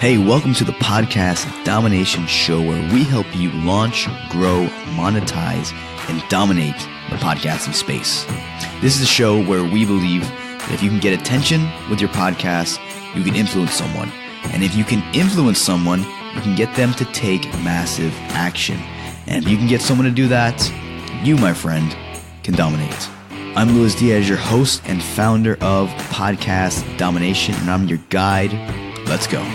Hey, welcome to the Podcast Domination Show, where we help you launch, grow, monetize, and dominate the podcasting space. This is a show where we believe that if you can get attention with your podcast, you can influence someone. And if you can influence someone, you can get them to take massive action. And if you can get someone to do that, you, my friend, can dominate. I'm Luis Diaz, your host and founder of Podcast Domination, and I'm your guide. Let's go.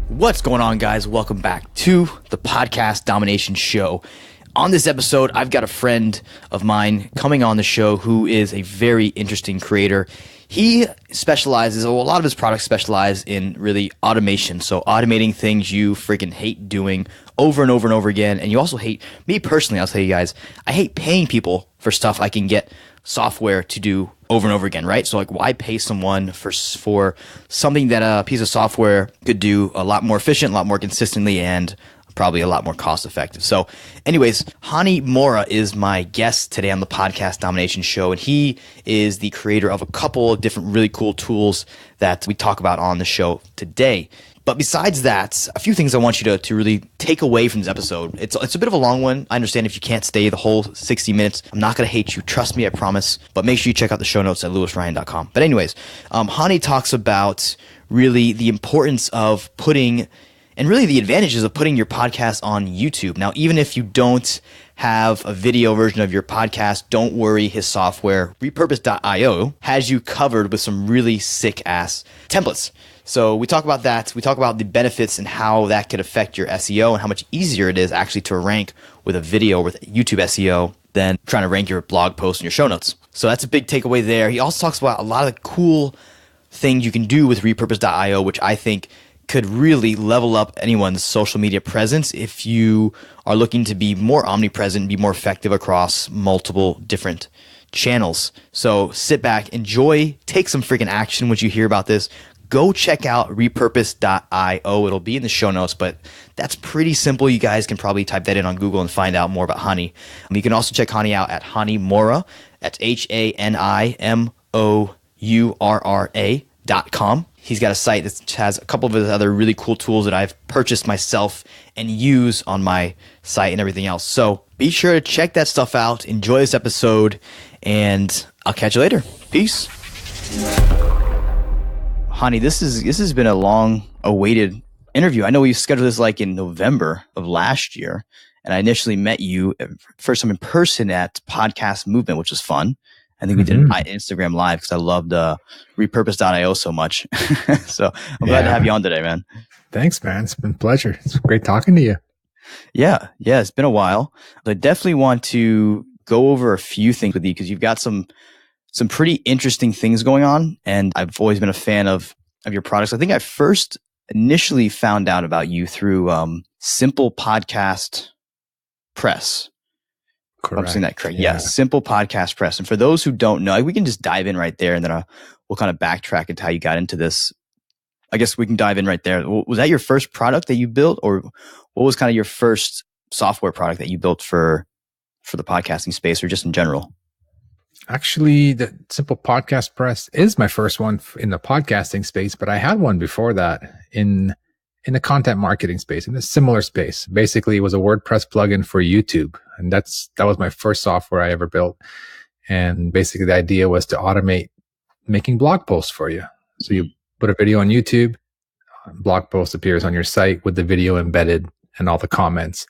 What's going on, guys? Welcome back to the Podcast Domination Show. On this episode, I've got a friend of mine coming on the show who is a very interesting creator. He specializes, a lot of his products specialize in really automation. So automating things you freaking hate doing over and over and over again. And you also hate, me personally, I'll tell you guys, I hate paying people for stuff I can get software to do over and over again, right? So like, why pay someone for something that a piece of software could do a lot more efficient, a lot more consistently, and probably a lot more cost effective. So anyways, Hani Mora is my guest today on the Podcast Domination Show, and he is the creator of a couple of different really cool tools that we talk about on the show today. But besides that, a few things I want you to really take away from this episode. It's a bit of a long one. I understand if you can't stay the whole 60 minutes. I'm not going to hate you. Trust me, I promise. But make sure you check out the show notes at lewisryan.com. But anyways, Hani talks about really the importance of putting, and really the advantages of putting your podcast on YouTube. Now, even if you don't have a video version of your podcast, don't worry. His software, repurpose.io, has you covered with some really sick-ass templates. So we talk about that. We talk about the benefits and how that could affect your SEO and how much easier it is actually to rank with a video with YouTube SEO than trying to rank your blog post and your show notes. So that's a big takeaway there. He also talks about a lot of the cool things you can do with repurpose.io, which I think could really level up anyone's social media presence if you are looking to be more omnipresent, be more effective across multiple different channels. So sit back, enjoy, take some freaking action once you hear about this. Go check out repurpose.io. It'll be in the show notes, but that's pretty simple. You guys can probably type that in on Google and find out more about Hani. You can also check Hani out at Hani Mora. That's HANIMOURRA.com. He's got a site that has a couple of his other really cool tools that I've purchased myself and use on my site and everything else. So be sure to check that stuff out. Enjoy this episode, and I'll catch you later. Peace. Hani, this has been a long-awaited interview. I know we scheduled this like in November of last year, and I initially met you first time in person at Podcast Movement, which was fun. I think we did Instagram Live because I loved repurpose.io so much. So I'm glad to have you on today, man. Thanks, man. It's been a pleasure. It's great talking to you. Yeah, it's been a while. I definitely want to go over a few things with you because you've got some pretty interesting things going on, and I've always been a fan of your products. I think I first initially found out about you through Simple Podcast Press. Correct. I'm saying that correct. Yeah, Simple Podcast Press. And for those who don't know, we can just dive in right there, and then we'll kind of backtrack into how you got into this. I guess we can dive in right there. Was that your first product that you built, or what was kind of your first software product that you built for the podcasting space, or just in general? Actually, the Simple Podcast Press is my first one in the podcasting space, but I had one before that in the content marketing space, in a similar space. Basically, it was a WordPress plugin for YouTube, and that was my first software I ever built. And basically, the idea was to automate making blog posts for you. So you put a video on YouTube, blog post appears on your site with the video embedded and all the comments.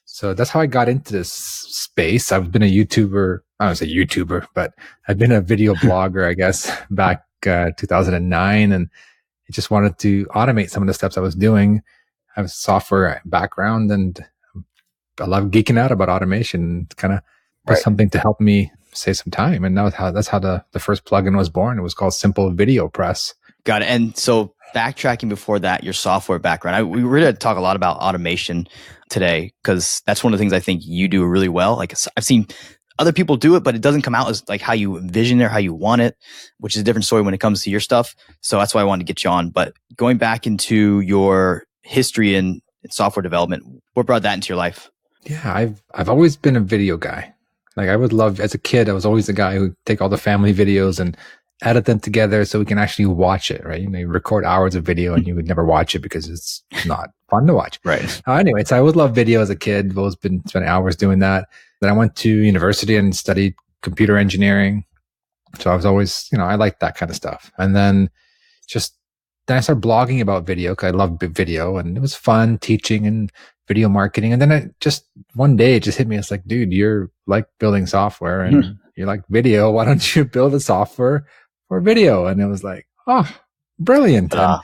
So that's how I got into this space. I've been a YouTuber. I don't say YouTuber, but I've been a video blogger, I guess, back 2009, and I just wanted to automate some of the steps I was doing. I have a software background, and I love geeking out about automation. Kind of was something to help me save some time, and that's how the first plugin was born. It was called Simple Video Press. Got it. And so backtracking before that, your software background. We were going to talk a lot about automation today because that's one of the things I think you do really well. Like I've seen other people do it, but it doesn't come out as like how you envision it or how you want it, which is a different story when it comes to your stuff. So that's why I wanted to get you on. But going back into your history in software development, what brought that into your life? Yeah, I've always been a video guy. Like I would love, as a kid, I was always the guy who would take all the family videos and edit them together so we can actually watch it, right? You record hours of video and you would never watch it because it's not fun to watch. Right. Anyway, so I always loved video as a kid. I've always been spending hours doing that. Then I went to university and studied computer engineering. So I was always, I liked that kind of stuff. And then then I started blogging about video because I loved video and it was fun teaching and video marketing. And then one day it just hit me. It's like, dude, you're like building software and you like video. Why don't you build a software for video? And it was like, oh, brilliant. And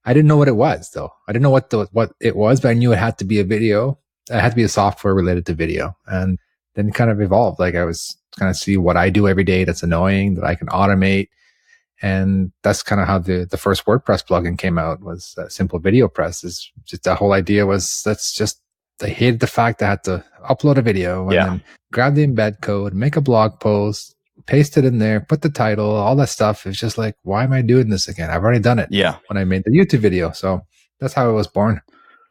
I didn't know what it was though. I didn't know what it was, but I knew it had to be a video. It had to be a software related to video. And then it kind of evolved. Like I was kind of see what I do every day that's annoying that I can automate. And that's kind of how the first WordPress plugin came out, was Simple Video Press. Is just the whole idea was I hated the fact that I had to upload a video and then grab the embed code, make a blog post, paste it in there, put the title, all that stuff. It's just like, why am I doing this again? I've already done it when I made the YouTube video. So that's how it was born.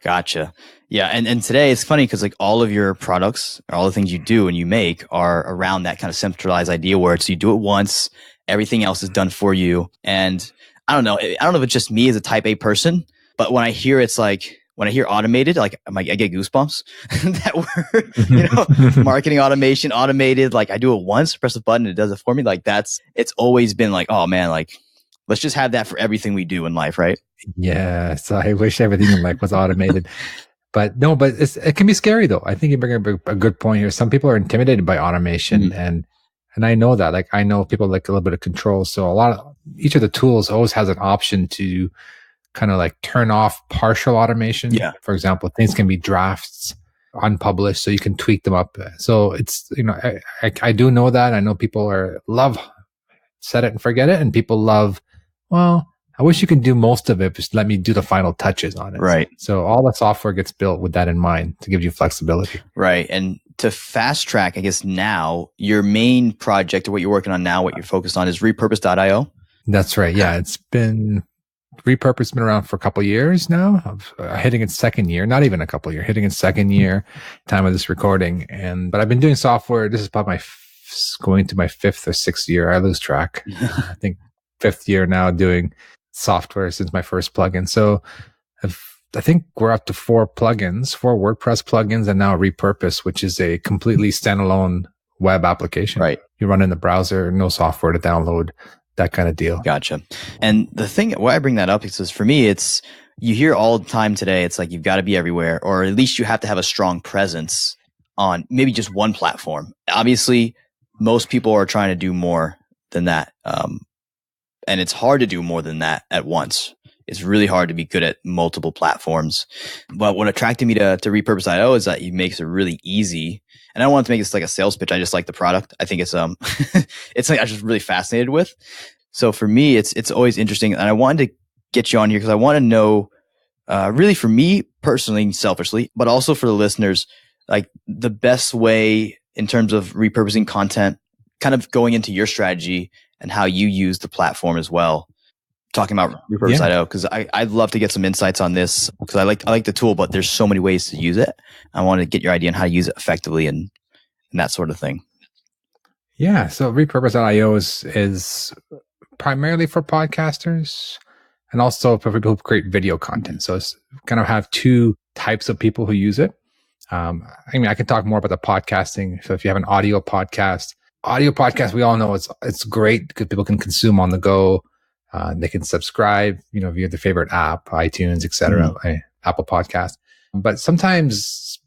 Gotcha. Yeah. And today it's funny because like all of your products, all the things you do and you make are around that kind of centralized idea where it's you do it once, everything else is done for you. And I don't know if it's just me as a type A person, but when I hear automated, like I get goosebumps. That word, marketing automation, automated, like I do it once, press a button, it does it for me. Like it's always been like, oh man, like let's just have that for everything we do in life, right? Yes, I wish everything in life was automated. But it can be scary though. I think you bring up a good point here. Some people are intimidated by automation and I know that. Like I know people like a little bit of control. So each of the tools always has an option to kind of like turn off partial automation. Yeah. For example, things can be drafts unpublished, so you can tweak them up. So it's, I do know that. I know people love set it and forget it. And people love, well, I wish you could do most of it, just let me do the final touches on it. Right. So all the software gets built with that in mind to give you flexibility. Right. And to fast track, I guess now your main project or what you're working on now, what you're focused on is repurpose.io. That's right. Yeah. It's been repurpose, been around for a couple of years now, hitting its second year, not even a couple of years, hitting its second year time of this recording. But I've been doing software. This is probably going to my fifth or sixth year. I lose track. I think fifth year now doing software since my first plugin. So I think we're up to 4 WordPress plugins, and now Repurpose, which is a completely standalone web application. Right. You run in the browser, no software to download, that kind of deal. Gotcha. And the thing, why I bring that up is for me, it's, you hear all the time today, it's like you've got to be everywhere, or at least you have to have a strong presence on maybe just one platform. Obviously, most people are trying to do more than that. And it's hard to do more than that at once. It's really hard to be good at multiple platforms. But what attracted me to Repurpose.io is that it makes it really easy. And I don't want to make this like a sales pitch. I just like the product. I think it's it's something I'm just really fascinated with. So for me, it's always interesting. And I wanted to get you on here because I want to know, really for me personally, selfishly, but also for the listeners, like the best way in terms of repurposing content, kind of going into your strategy and how you use the platform as well. Talking about Repurpose.io, because I'd love to get some insights on this because I like the tool, but there's so many ways to use it. I want to get your idea on how to use it effectively and that sort of thing. Yeah, so Repurpose.io is primarily for podcasters and also for people who create video content. So it's kind of have 2 types of people who use it. I mean, I can talk more about the podcasting. So if you have an audio podcast, we all know it's great because people can consume on the go. They can subscribe, via their favorite app, iTunes, etc., Apple Podcast. But sometimes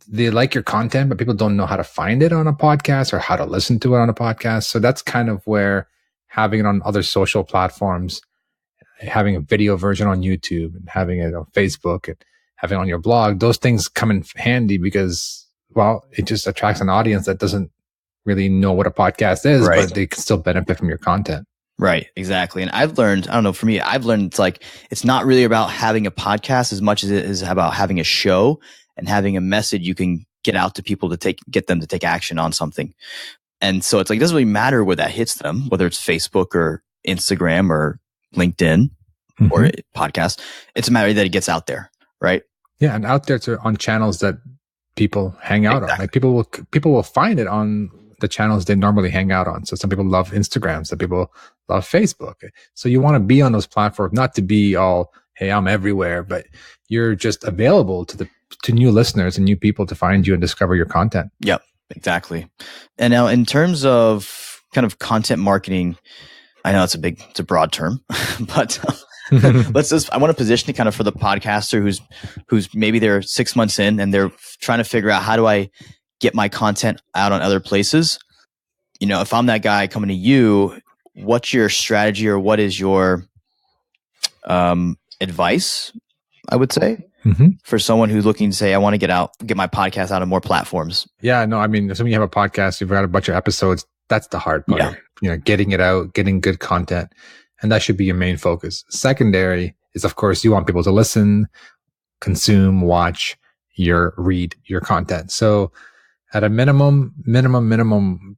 they like your content, but people don't know how to find it on a podcast or how to listen to it on a podcast. So that's kind of where having it on other social platforms, having a video version on YouTube and having it on Facebook and having it on your blog, those things come in handy because, well, it just attracts an audience that doesn't really know what a podcast is, but they can still benefit from your content. Right, exactly. And I've learned, it's like, it's not really about having a podcast as much as it is about having a show and having a message you can get out to people to get them to take action on something. And so it's like, it doesn't really matter where that hits them, whether it's Facebook or Instagram or LinkedIn or podcast. It's a matter that it gets out there, right? Yeah. And out there on channels that people hang out on. Like people will find it on the channels they normally hang out on. So some people love Instagram, some people love Facebook. So you want to be on those platforms, not to be all, hey, I'm everywhere, but you're just available to new listeners and new people to find you and discover your content. Yep, exactly. And now in terms of kind of content marketing, I know it's a broad term, but I want to position it kind of for the podcaster who's maybe they're 6 months in and they're trying to figure out, how do I get my content out on other places? If I'm that guy coming to you, what's your strategy, or what is your advice, I would say, for someone who's looking to say, I want to get my podcast out on more platforms? Yeah, no, I mean, assuming you have a podcast, you've got a bunch of episodes, that's the hard part. Yeah. Getting it out, getting good content. And that should be your main focus. Secondary is, of course, you want people to listen, consume, watch, read your content. So at a minimum,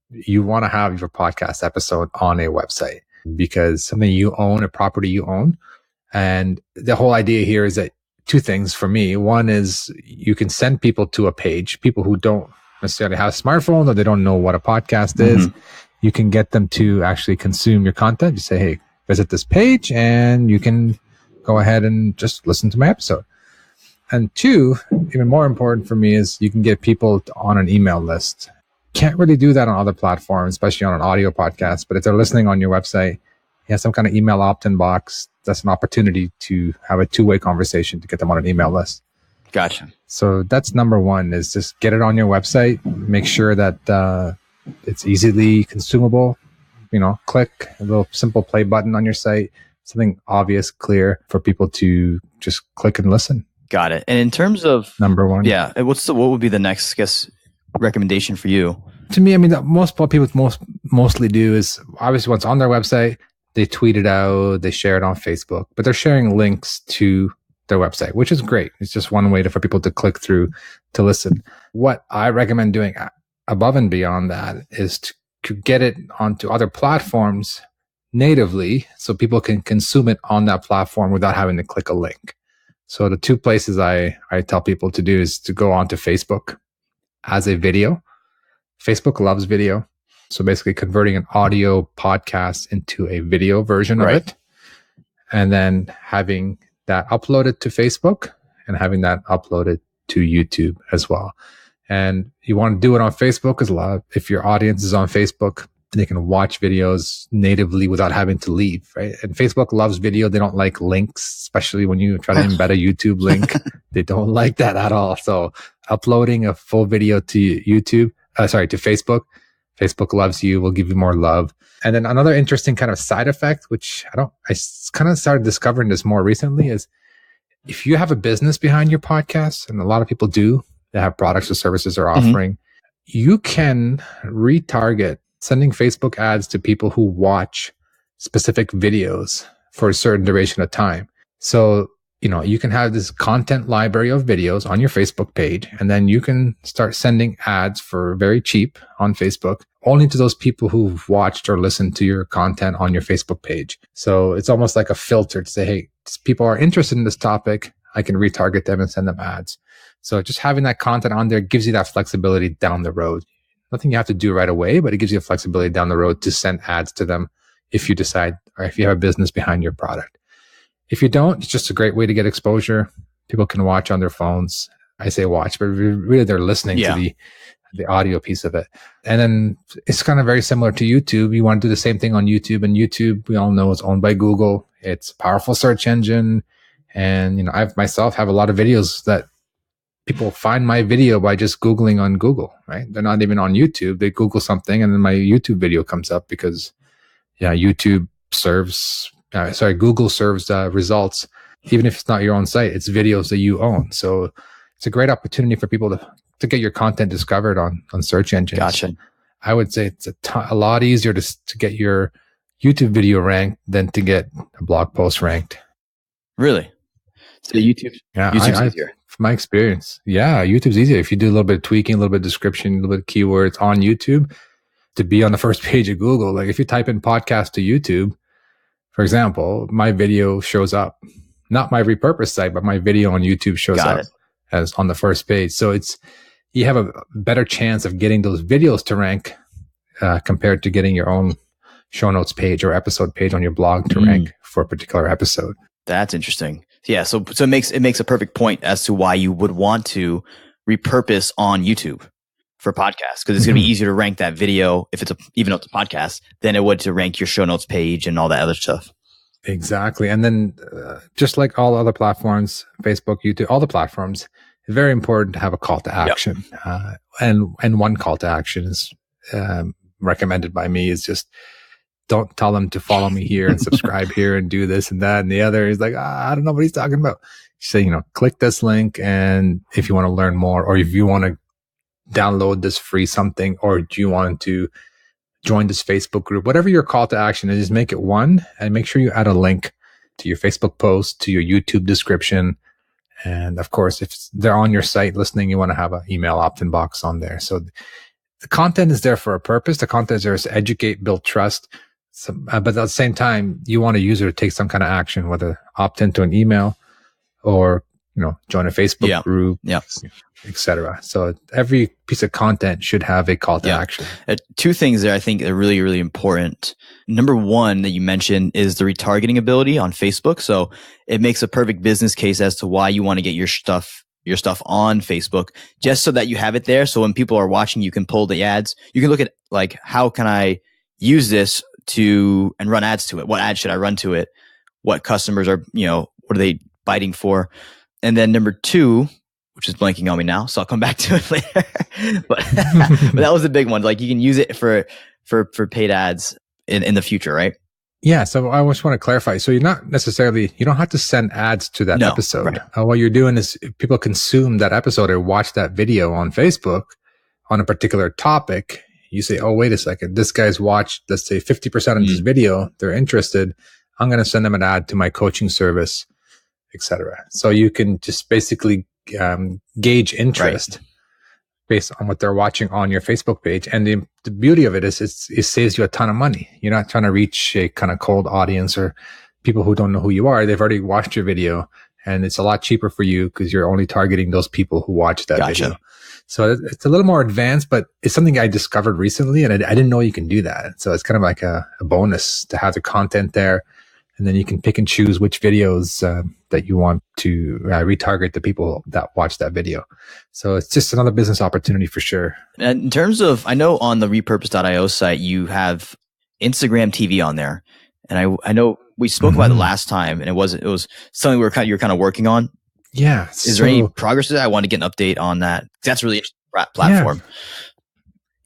you want to have your podcast episode on a website, because something you own, a property you own. And the whole idea here is that two things for me. One is you can send people to a page, people who don't necessarily have smartphones or they don't know what a podcast is. You can get them to actually consume your content. You say, hey, visit this page and you can go ahead and just listen to my episode. And two, even more important for me, is you can get people on an email list. Can't really do that on other platforms, especially on an audio podcast. But if they're listening on your website, you have some kind of email opt-in box. That's an opportunity to have a two-way conversation to get them on an email list. Gotcha. So that's number one, is just get it on your website. Make sure that it's easily consumable. Click a little simple play button on your site, something obvious, clear for people to just click and listen. Got it. And in terms of number one, yeah, what would be the next, I guess, recommendation for you? To me, I mean, what people mostly do is, obviously, once on their website, they tweet it out, they share it on Facebook, but they're sharing links to their website, which is great. It's just one way for people to click through to listen. What I recommend doing above and beyond that is to get it onto other platforms natively, so people can consume it on that platform without having to click a link. So the two places I tell people to do is to go onto Facebook as a video. Facebook loves video. So basically converting an audio podcast into a video version of it, and then having that uploaded to Facebook and having that uploaded to YouTube as well. And you want to do it on Facebook because if your audience is on Facebook, they can watch videos natively without having to leave, right? And Facebook loves video. They don't like links, especially when you try to embed a YouTube link. They don't like that at all. So uploading a full video to to Facebook, Facebook loves you, will give you more love. And then another interesting kind of side effect, which I kind of started discovering this more recently, is if you have a business behind your podcast, and a lot of people do, they have products or services they're offering, you can retarget sending Facebook ads to people who watch specific videos for a certain duration of time. So, you can have this content library of videos on your Facebook page, and then you can start sending ads for very cheap on Facebook, only to those people who've watched or listened to your content on your Facebook page. So it's almost like a filter to say, hey, people are interested in this topic, I can retarget them and send them ads. So just having that content on there gives you that flexibility down the road. Nothing you have to do right away, but it gives you flexibility down the road to send ads to them if you decide, or if you have a business behind your product. If you don't, it's just a great way to get exposure. People can watch on their phones. I say watch, but really they're listening to the audio piece of it. And then it's kind of very similar to YouTube. You want to do the same thing on YouTube, and YouTube, we all know, is owned by Google. It's a powerful search engine. And, I myself have a lot of videos that people find my video by just Googling on Google, right? They're not even on YouTube. They Google something and then my YouTube video comes up because, Google serves results, even if it's not your own site, it's videos that you own. So it's a great opportunity for people to get your content discovered on search engines. Gotcha. I would say it's a lot easier to get your YouTube video ranked than to get a blog post ranked. Really? So YouTube's easier. From my experience, YouTube's easier. If you do a little bit of tweaking, a little bit of description, a little bit of keywords on YouTube to be on the first page of Google. Like if you type in podcast to YouTube, for example, my video shows up. Not my repurposed site, but my video on YouTube shows up as on the first page. So you have a better chance of getting those videos to rank compared to getting your own show notes page or episode page on your blog to rank for a particular episode. That's interesting. Yeah, so it makes a perfect point as to why you would want to repurpose on YouTube for podcasts, because it's going to be easier to rank that video if it's even though it's a podcast than it would to rank your show notes page and all that other stuff. Exactly. And then just like all other platforms, Facebook, YouTube, all the platforms, it's very important to have a call to action. Yep. And one call to action is recommended by me is just don't tell them to follow me here and subscribe here and do this and that and the other. He's like, I don't know what he's talking about. Say, click this link, and if you want to learn more, or if you want to download this free something, or do you want to join this Facebook group, whatever your call to action is, just make it one, and make sure you add a link to your Facebook post, to your YouTube description. And of course, if they're on your site listening, you want to have an email opt-in box on there. So the content is there for a purpose. The content is there to educate, build trust. But at the same time, you want a user to take some kind of action, whether opt into an email or, join a Facebook group, etc. So every piece of content should have a call to action. Two things there I think are really, really important. Number one that you mentioned is the retargeting ability on Facebook. So it makes a perfect business case as to why you want to get your stuff on Facebook, just so that you have it there. So when people are watching, you can pull the ads. You can look at like, how can I use this and run ads to it? What ads should I run to it? What customers are, what are they biting for? And then number two, which is blanking on me now, so I'll come back to it later. but that was the big one. Like, you can use it for paid ads in the future, right? Yeah. So I just want to clarify. So you don't have to send ads to that episode. Right. What you're doing is people consume that episode or watch that video on Facebook on a particular topic. You say, oh, wait a second, this guy's watched, let's say 50% of this video. They're interested. I'm going to send them an ad to my coaching service, etc. So you can just basically gauge interest based on what they're watching on your Facebook page. And the beauty of it is it saves you a ton of money. You're not trying to reach a kind of cold audience or people who don't know who you are. They've already watched your video, and it's a lot cheaper for you because you're only targeting those people who watch that video. So it's a little more advanced, but it's something I discovered recently, and I didn't know you can do that. So it's kind of like a bonus to have the content there. And then you can pick and choose which videos that you want to retarget the people that watch that video. So it's just another business opportunity for sure. And in terms of, I know on the repurpose.io site, you have Instagram TV on there. And I know we spoke about it last time, and it was something you're kind of working on. Yeah. Is there any progress to that? I want to get an update on that. That's really interesting platform.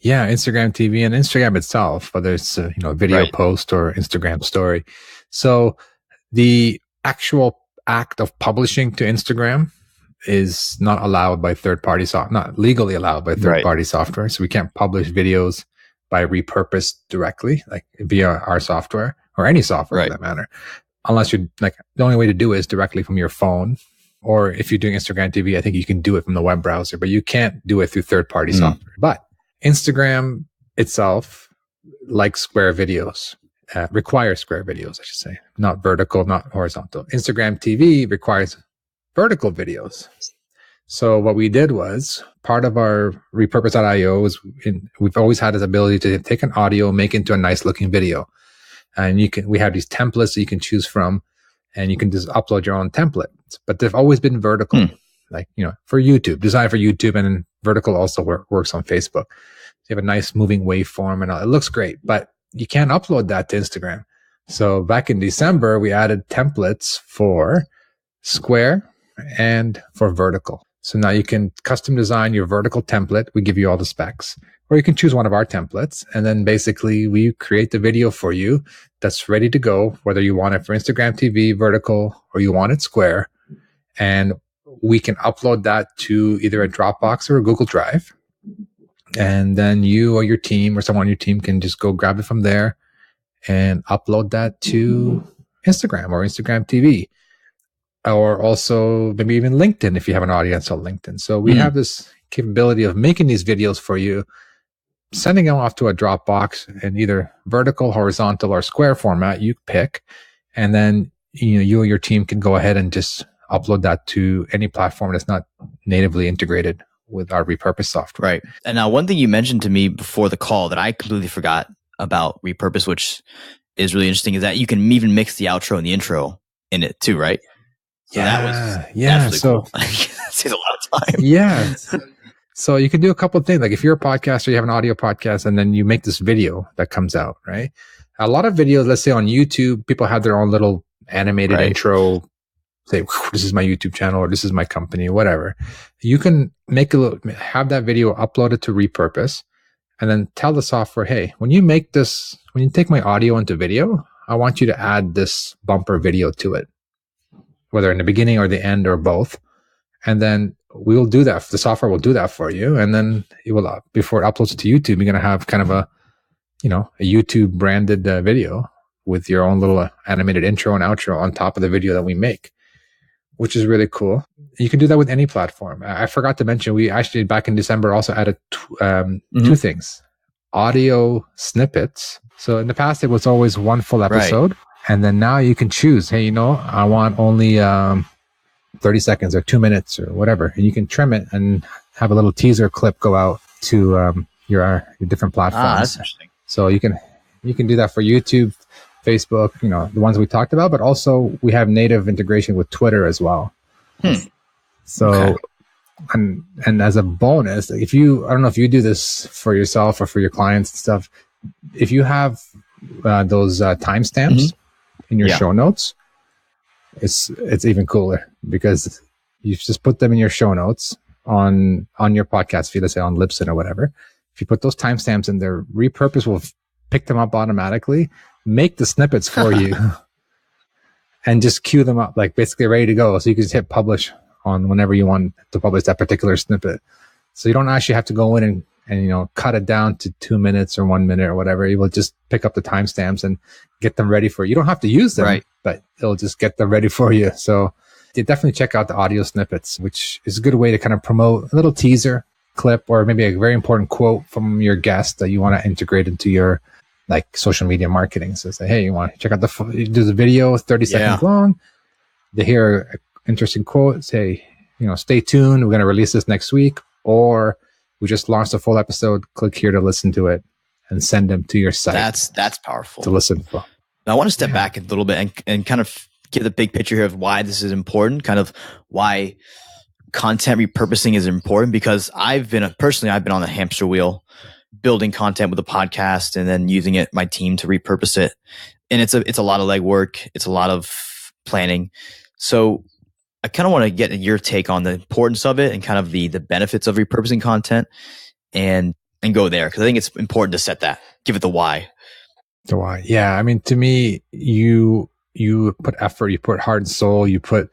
Yeah, Instagram TV and Instagram itself, whether it's a video post or Instagram story. So the actual act of publishing to Instagram is not allowed by third-party not legally allowed by third-party software. So we can't publish videos by repurpose directly, like via our software or any software for that matter, unless you're like, the only way to do it is directly from your phone. Or if you're doing Instagram TV, I think you can do it from the web browser, but you can't do it through third-party software. But Instagram itself likes square videos. Requires square videos, I should say, not vertical, not horizontal. Instagram TV requires vertical videos. So what we did was, part of our repurpose.io is we've always had this ability to take an audio, make it into a nice looking video. And we have these templates that you can choose from, and you can just upload your own template. But they've always been vertical, like, for YouTube, designed for YouTube, and then vertical also works on Facebook. So you have a nice moving waveform and it looks great, but you can't upload that to Instagram. So back in December, we added templates for square and for vertical. So now you can custom design your vertical template. We give you all the specs, or you can choose one of our templates. And then basically we create the video for you that's ready to go, whether you want it for Instagram TV vertical or you want it square. And we can upload that to either a Dropbox or a Google Drive. And then you or your team or someone on your team can just go grab it from there and upload that to Instagram or Instagram TV, or also maybe even LinkedIn if you have an audience on LinkedIn. So we have this capability of making these videos for you, sending them off to a Dropbox in either vertical, horizontal, or square format, you pick. And then you or your team can go ahead and just upload that to any platform that's not natively integrated with our repurpose software. Right. And now one thing you mentioned to me before the call that I completely forgot about repurpose, which is really interesting, is that you can even mix the outro and the intro in it too, right? So that's really cool. That saves a lot of time. Yeah. So you can do a couple of things. Like if you're a podcaster, you have an audio podcast, and then you make this video that comes out, right? A lot of videos, let's say on YouTube, people have their own little animated intro, say, this is my YouTube channel, or this is my company, whatever. You can have that video uploaded to repurpose, and then tell the software, hey, when you take my audio into video, I want you to add this bumper video to it, whether in the beginning or the end or both. And then we'll do that. The software will do that for you. And then it will, before it uploads to YouTube, you're going to have kind of a YouTube branded video with your own little animated intro and outro on top of the video that we make, which is really cool. You can do that with any platform. I forgot to mention, we actually back in December also added two things: audio snippets. So in the past, it was always one full episode. And then now you can choose, hey, I want only 30 seconds or 2 minutes or whatever. And you can trim it and have a little teaser clip go out to your different platforms. That's interesting. So you can do that for YouTube, Facebook, the ones we talked about, but also we have native integration with Twitter as well. So, and as a bonus, I don't know if you do this for yourself or for your clients and stuff, if you have those timestamps in your show notes, it's even cooler because you just put them in your show notes on your podcast feed, let's say on Libsyn or whatever. If you put those timestamps in there, repurpose will pick them up automatically, make the snippets for you, and just queue them up, like basically ready to go. So you can just hit publish on whenever you want to publish that particular snippet. So you don't actually have to go in and cut it down to 2 minutes or 1 minute or whatever. You will just pick up the timestamps and get them ready for you. You don't have to use them, but it'll just get them ready for you. So you definitely check out the audio snippets, which is a good way to kind of promote a little teaser clip or maybe a very important quote from your guest that you want to integrate into your social media marketing. So say, hey, you want to check out you do the video, 30 seconds long. They hear an interesting quote, say, stay tuned. We're going to release this next week, or we just launched a full episode. Click here to listen to it and send them to your site. That's powerful to listen for. Now, I want to step back a little bit and kind of give the big picture here of why this is important, kind of why content repurposing is important, because I've been on the hamster wheel building content with a podcast and then using my team to repurpose it. And it's a lot of legwork. It's a lot of planning. So I kind of want to get your take on the importance of it and kind of the benefits of repurposing content and go there. Cause I think it's important to set that, give it the why. The why. Yeah. I mean, to me, you put effort, you put heart and soul, you put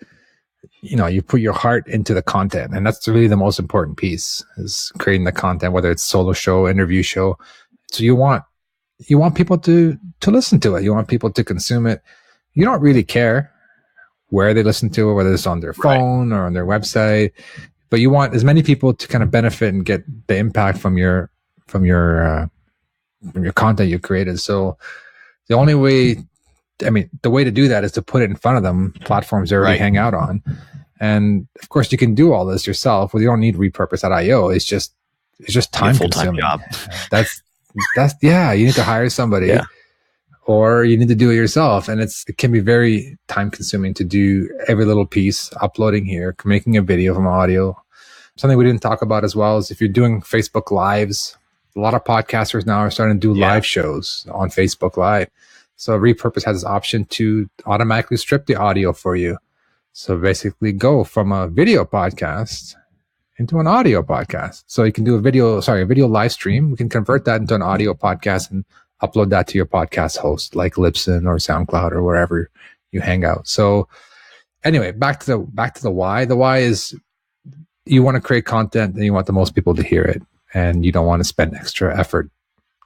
your heart into the content. And that's really the most important piece, is creating the content, whether it's solo show, interview show. So you want people to listen to it. You want people to consume it. You don't really care where they listen to it, whether it's on their phone or on their website, but you want as many people to kind of benefit and get the impact from your content you created. So the only way, the way to do that is to put it in front of them, platforms they already hang out on. And of course you can do all this yourself. Well, you don't need repurpose.io. It's just time consuming. Job. That's you need to hire somebody or you need to do it yourself. And it can be very time consuming to do every little piece, uploading here, making a video from audio. Something we didn't talk about as well is if you're doing Facebook Lives, a lot of podcasters now are starting to do live shows on Facebook Live. So Repurpose has this option to automatically strip the audio for you. So basically go from a video podcast into an audio podcast. So you can do a video live stream. We can convert that into an audio podcast and upload that to your podcast host like Libsyn or SoundCloud or wherever you hang out. So anyway, back to the why. The why is you want to create content and you want the most people to hear it, and you don't want to spend extra effort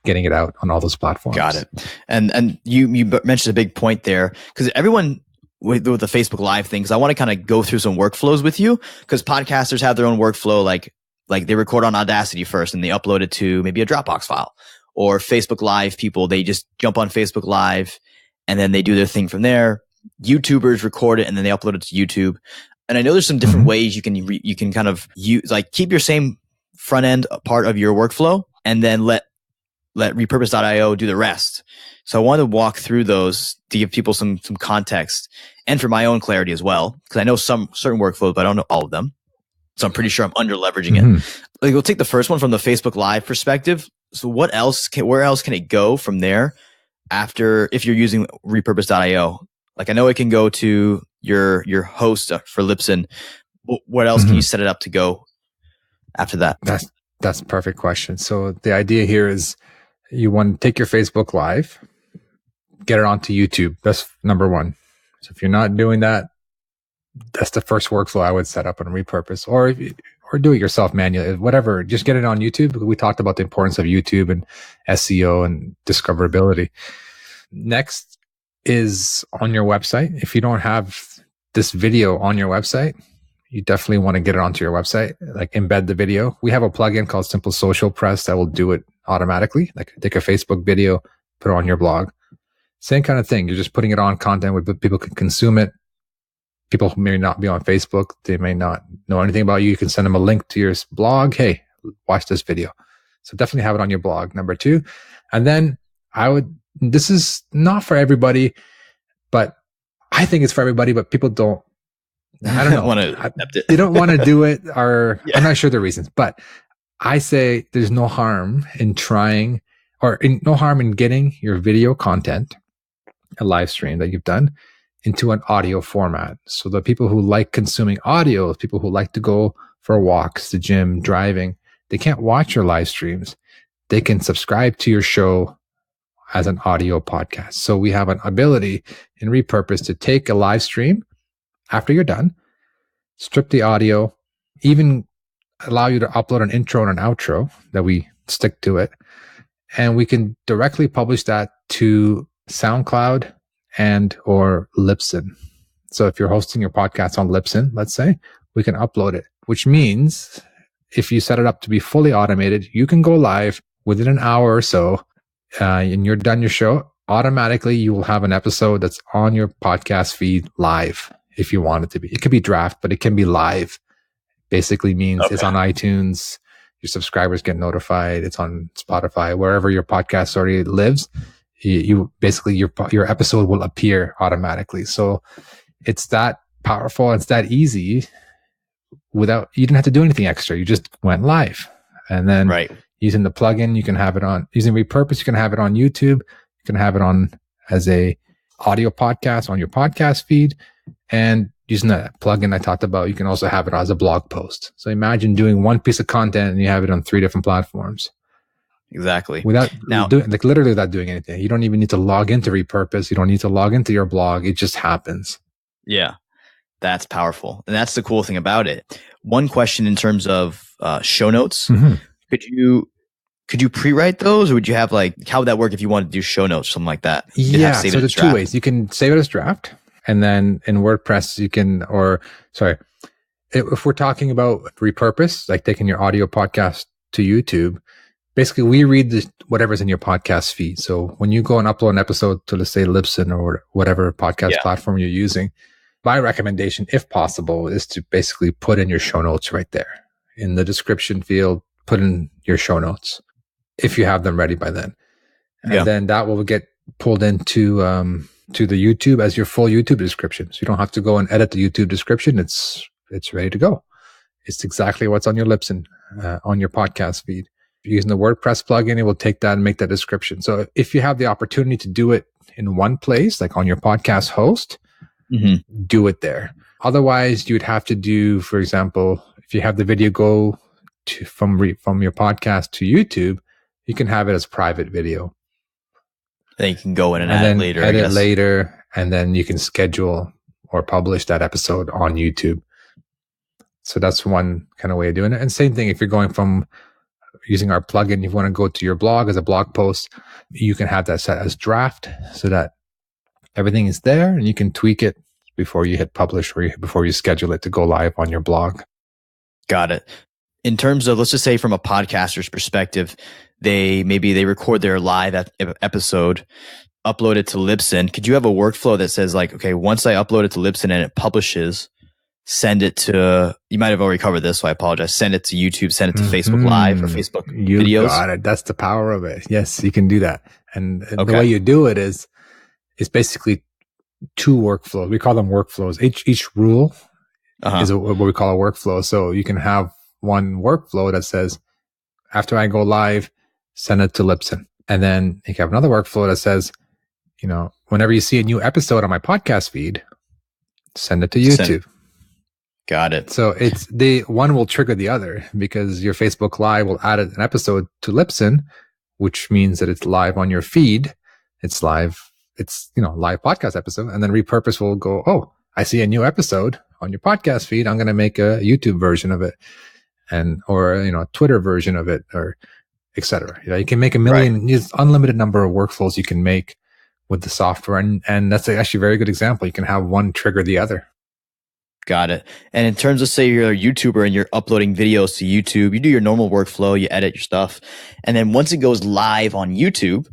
getting it out on all those platforms. Got it. And you mentioned a big point there, because everyone with the Facebook Live things, I want to kind of go through some workflows with you, because podcasters have their own workflow. Like they record on Audacity first and they upload it to maybe a Dropbox file. Or Facebook Live people, they just jump on Facebook Live and then they do their thing from there. YouTubers record it and then they upload it to YouTube. And I know there's some different ways you can kind of use, like keep your same front end part of your workflow, and then let repurpose.io do the rest. So I wanted to walk through those to give people some context and for my own clarity as well, because I know some certain workflows, but I don't know all of them. So I'm pretty sure I'm under leveraging it. Like, we'll take the first one from the Facebook Live perspective. So where else can it go from there after, if you're using repurpose.io? Like, I know it can go to your host for Libsyn. What else can you set it up to go after that? That's a perfect question. So the idea here is you want to take your Facebook Live, get it onto YouTube. That's number one. So if you're not doing that, that's the first workflow I would set up on Repurpose, or do it yourself manually, whatever. Just get it on YouTube. We talked about the importance of YouTube and SEO and discoverability. Next is on your website. If you don't have this video on your website, you definitely want to get it onto your website, like embed the video. We have a plugin called Simple Social Press that will do it automatically. Like, take a Facebook video, put it on your blog. Same kind of thing. You're just putting it on content where people can consume it. People who may not be on Facebook, they may not know anything about you. You can send them a link to your blog. Hey, watch this video. So definitely have it on your blog, number two. And then this is not for everybody, but I think it's for everybody, but people don't, I don't know. want to accept it. They don't want to do it, or I'm not sure the reasons, but I say there's no harm in trying, no harm in getting your video content, a live stream that you've done, into an audio format. So the people who like consuming audio, people who like to go for walks, the gym, driving, they can't watch your live streams. They can subscribe to your show as an audio podcast. So we have an ability in Repurpose to take a live stream after you're done, strip the audio, even allow you to upload an intro and an outro that we stick to it. And we can directly publish that to SoundCloud and or Libsyn. So if you're hosting your podcast on Libsyn, let's say, we can upload it, which means if you set it up to be fully automated, you can go live within an hour or so, and you're done your show. Automatically, you will have an episode that's on your podcast feed live if you want it to be. It could be draft, but it can be live. Basically means it's on iTunes. Your subscribers get notified. It's on Spotify, wherever your podcast already lives. You basically, your episode will appear automatically. So it's that powerful. It's that easy. You didn't have to do anything extra. You just went live. And then using the plugin, you can have it on, using Repurpose, you can have it on YouTube. You can have it on as a audio podcast on your podcast feed. And using that plugin I talked about, you can also have it as a blog post. So imagine doing one piece of content and you have it on 3 different platforms. Exactly. Literally without doing anything. You don't even need to log into Repurpose. You don't need to log into your blog. It just happens. Yeah, that's powerful. And that's the cool thing about it. One question in terms of show notes. Mm-hmm. Could you pre-write those, or would you have how would that work if you wanted to do show notes, something like that? Yeah, so there's 2 ways. You can save it as draft, and then in WordPress you can, if we're talking about Repurpose, like taking your audio podcast to YouTube, basically we read whatever's in your podcast feed. So when you go and upload an episode to, let's say, Libsyn or whatever podcast platform you're using, my recommendation, if possible, is to basically put in your show notes right there in the description field. Put in your show notes if you have them ready by then, and then that will get pulled into to the YouTube as your full YouTube description. So you don't have to go and edit the YouTube description. It's ready to go. It's exactly what's on your Libsyn on your podcast feed. If you're using the WordPress plugin, it will take that and make that description. So if you have the opportunity to do it in one place, like on your podcast host, do it there. Otherwise, you'd have to do, for example, if you have the video go from your podcast to YouTube, you can have it as private video. Then you can go in and add it later, and then you can schedule or publish that episode on YouTube. So that's one kind of way of doing it. And same thing, if you're going from using our plugin, you want to go to your blog as a blog post, you can have that set as draft so that everything is there and you can tweak it before you hit publish or before you schedule it to go live on your blog. Got it. In terms of, let's just say from a podcaster's perspective, they record their live episode, upload it to Libsyn. Could you have a workflow that says once I upload it to Libsyn and it publishes, send it to, you might have already covered this, so I apologize. Send it to YouTube, send it to Facebook Live or Facebook videos. You got it. That's the power of it. Yes, you can do that. And the Okay. way you do it is basically 2 workflows. We call them workflows. Each rule is what we call a workflow. So you can have one workflow that says, after I go live, send it to Libsyn. And then you can have another workflow that says, whenever you see a new episode on my podcast feed, send it to YouTube. Got it. So one will trigger the other because your Facebook Live will add an episode to Libsyn, which means that it's live on your feed. It's live. It's, live podcast episode. And then Repurpose will go, oh, I see a new episode on your podcast feed. I'm going to make a YouTube version of it or a Twitter version of it, or et cetera. You can make a million, there's unlimited number of workflows you can make with the software. And that's actually a very good example. You can have one trigger the other. Got it. And in terms of, say you're a YouTuber and you're uploading videos to YouTube, you do your normal workflow, you edit your stuff. And then once it goes live on YouTube,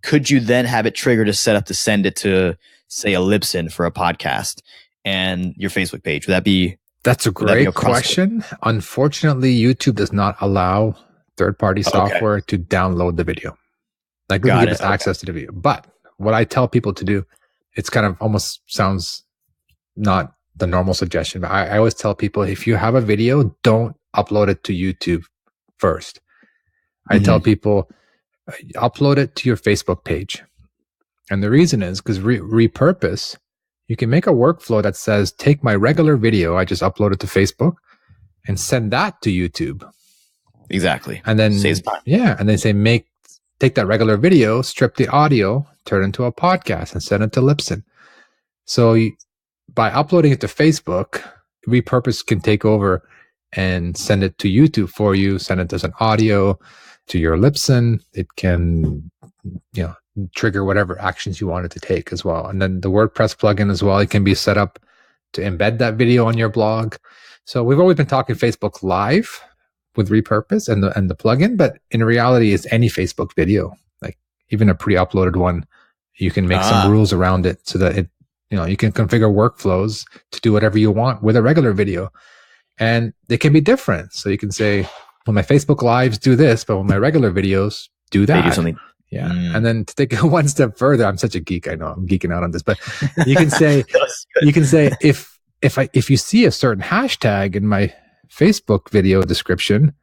could you then have it trigger to set up to send it to, say, a Libsyn for a podcast and your Facebook page? Would that be? That's a great question. Unfortunately, YouTube does not allow third-party software to download the video. Like, we can give us access to the video. But what I tell people to do, it's kind of almost sounds not the normal suggestion, but I always tell people, if you have a video, don't upload it to YouTube first. I tell people, upload it to your Facebook page. And the reason is because Repurpose, you can make a workflow that says, take my regular video I just uploaded to Facebook and send that to YouTube. Exactly. And then saves time. Yeah. And then say, take that regular video, strip the audio, turn it into a podcast and send it to Libsyn. So by uploading it to Facebook, Repurpose can take over and send it to YouTube for you, send it as an audio to your Libsyn. It can, trigger whatever actions you want it to take as well. And then the WordPress plugin as well, it can be set up to embed that video on your blog. So we've always been talking Facebook Live with Repurpose and the plugin, but in reality, it's any Facebook video, like even a pre-uploaded one. You can make some rules around it so that it, you can configure workflows to do whatever you want with a regular video. And they can be different. So you can say, well, my Facebook Lives do this, but when my regular videos do that. They do something. Yeah. And then to take it one step further, I'm such a geek. I know I'm geeking out on this, but you can say, if you see a certain hashtag in my Facebook video description,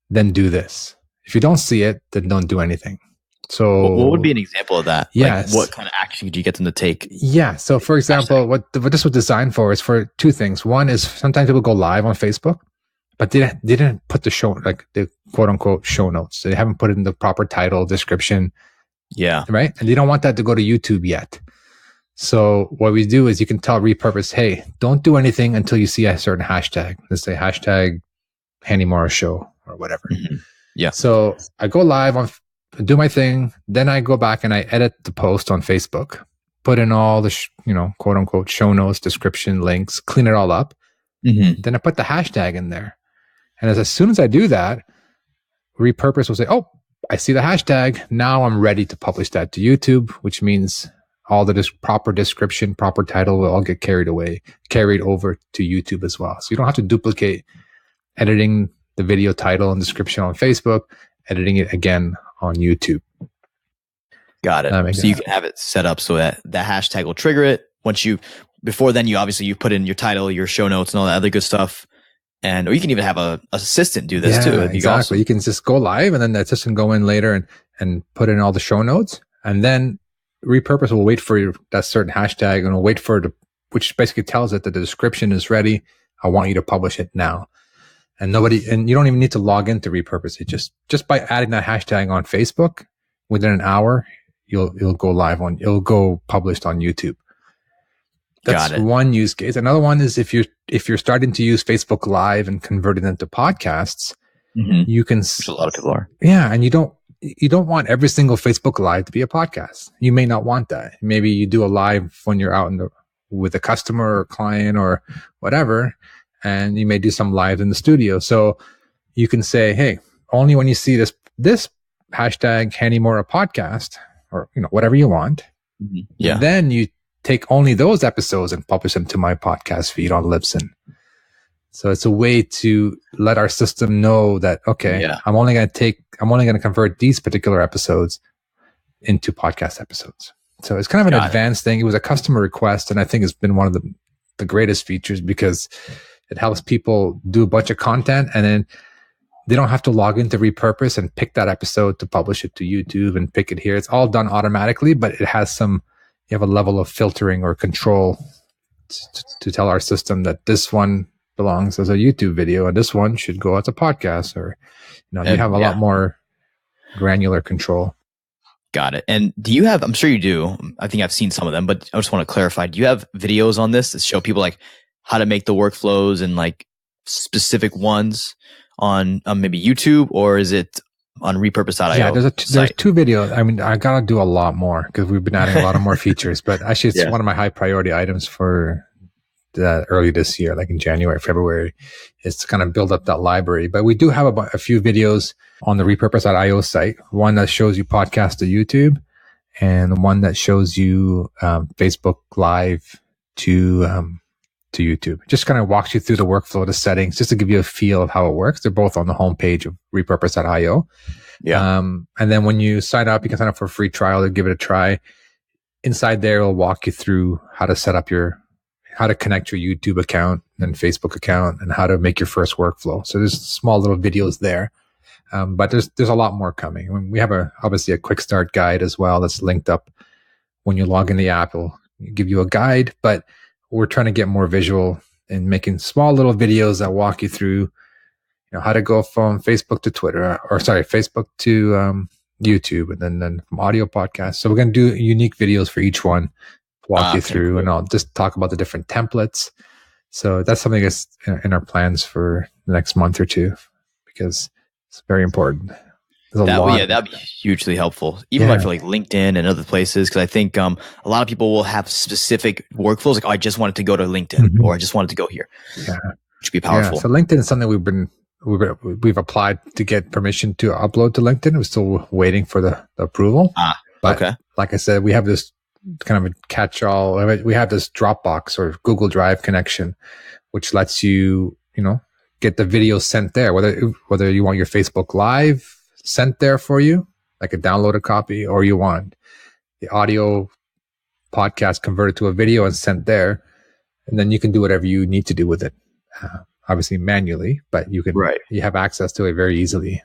then do this. If you don't see it, then don't do anything. So what would be an example of that? Yes. Like, what kind of action could you get them to take? Yeah. So for example, what this was designed for is for 2 things. One is sometimes people go live on Facebook, but they didn't put the quote unquote show notes. They haven't put it in the proper title, description. Yeah. Right. And they don't want that to go to YouTube yet. So what we do is you can tell Repurpose, hey, don't do anything until you see a certain hashtag. Let's say hashtag Hani Morris show or whatever. Mm-hmm. Yeah. So I go live do my thing. Then I go back and I edit the post on Facebook, put in all the, quote unquote show notes, description, links, clean it all up. Mm-hmm. Then I put the hashtag in there. And as soon as I do that, Repurpose will say, oh, I see the hashtag. Now I'm ready to publish that to YouTube, which means all the proper description, proper title will all get carried over to YouTube as well. So you don't have to duplicate editing the video title and description on Facebook, editing it again on YouTube. Got it. So you can have it set up so that the hashtag will trigger it. Before then, you put in your title, your show notes, and all that other good stuff. Or you can even have a assistant do this too. Exactly. Awesome. You can just go live and then the assistant go in later and put in all the show notes. And then Repurpose will wait for that certain hashtag and will wait for it, which basically tells it that the description is ready. I want you to publish it now. And you don't even need to log into Repurpose. It just by adding that hashtag on Facebook, within an hour, you'll go published on YouTube. That's one use case. Another one is if you're starting to use Facebook Live and convert it into podcasts, you can. Which a lot of people are. Yeah, and you don't want every single Facebook Live to be a podcast. You may not want that. Maybe you do a live when you're out with a customer or client or whatever, and you may do some live in the studio. So you can say, hey, only when you see this hashtag Hani Mora podcast or whatever you want. Yeah. Then you take only those episodes and publish them to my podcast feed on Libsyn. So it's a way to let our system know that, okay, Yeah. I'm only going to convert these particular episodes into podcast episodes. So it's kind of an Got it. advanced thing. It was a customer request, and I think it's been one of the greatest features because it helps people do a bunch of content, and then they don't have to log into Repurpose and pick that episode to publish it to YouTube and pick it here. It's all done automatically, but it has you have a level of filtering or control to tell our system that this one belongs as a YouTube video and this one should go as a podcast, or, you have a lot more granular control. Got it. And do you have, I'm sure you do, I think I've seen some of them, but I just want to clarify, do you have videos on this that show people like how to make the workflows and like specific ones on maybe YouTube, or is it on repurpose.io? Yeah, there's 2 videos. I mean, I got to do a lot more because we've been adding a lot of more features, but actually it's one of my high priority items for early this year, like in January, February, is to kind of build up that library. But we do have a few videos on the repurpose.io site, one that shows you podcast to YouTube and one that shows you Facebook Live to YouTube. Just kind of walks you through the workflow, the settings, just to give you a feel of how it works. They're both on the homepage of repurpose.io. Yeah. And then when you sign up, you can sign up for a free trial to give it a try. Inside there, it'll walk you through how to set up how to connect your YouTube account and Facebook account and how to make your first workflow. So there's small little videos there. But there's a lot more coming. We have obviously a quick start guide as well that's linked up. When you log in the app, it'll give you a guide, but we're trying to get more visual and making small little videos that walk you through, how to go from Facebook to Twitter, Facebook to YouTube, and then from audio podcasts. So we're going to do unique videos for each one, walk you through, cool. And I'll just talk about the different templates. So that's something that's in our plans for the next month or two, because it's very important. That'd be hugely helpful, even like for like LinkedIn and other places, because I think a lot of people will have specific workflows. Like, I just wanted to go to LinkedIn, or I just wanted to go here. Yeah, which would be powerful. Yeah. So LinkedIn is something we've applied to get permission to upload to LinkedIn. We're still waiting for the approval. But like I said, we have this kind of a catch-all. We have this Dropbox or Google Drive connection, which lets you, get the video sent there, whether you want your Facebook Live sent there for you, like a downloaded copy, or you want the audio podcast converted to a video and sent there, and then you can do whatever you need to do with it. Obviously manually, but you have access to it very easily.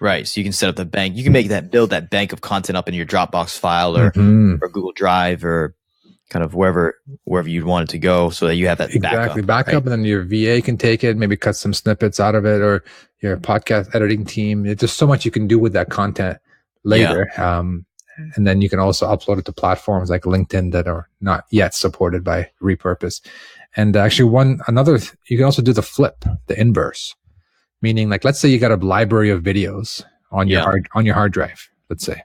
Right. So you can set up the bank. You can build that bank of content up in your Dropbox file or Google Drive or kind of wherever you'd want it to go, so that you have that backup, and then your VA can take it, maybe cut some snippets out of it, or your podcast editing team. There's just so much you can do with that content later. And then you can also upload it to platforms like LinkedIn that are not yet supported by Repurpose. And actually you can also do the flip, the inverse, meaning like, let's say you got a library of videos on your hard drive, let's say.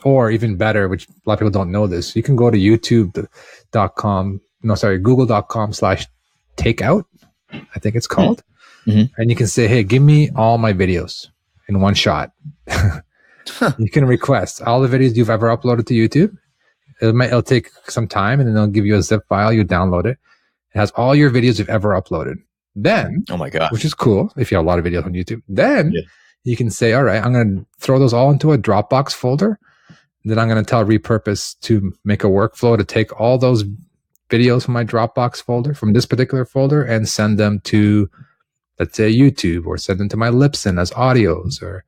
Or even better, which a lot of people don't know this, you can go to google.com/takeout, I think it's called. And you can say, hey, give me all my videos in one shot. You can request all the videos you've ever uploaded to YouTube. It'll take some time, and then they'll give you a zip file. You download it. It has all your videos you've ever uploaded. Then, oh my God, which is cool if you have a lot of videos on YouTube. Then you can say, all right, I'm going to throw those all into a Dropbox folder. Then I'm going to tell Repurpose to make a workflow to take all those videos from my Dropbox folder, from this particular folder, and send them to, let's say, YouTube, or send them to my Libsyn as audios. Or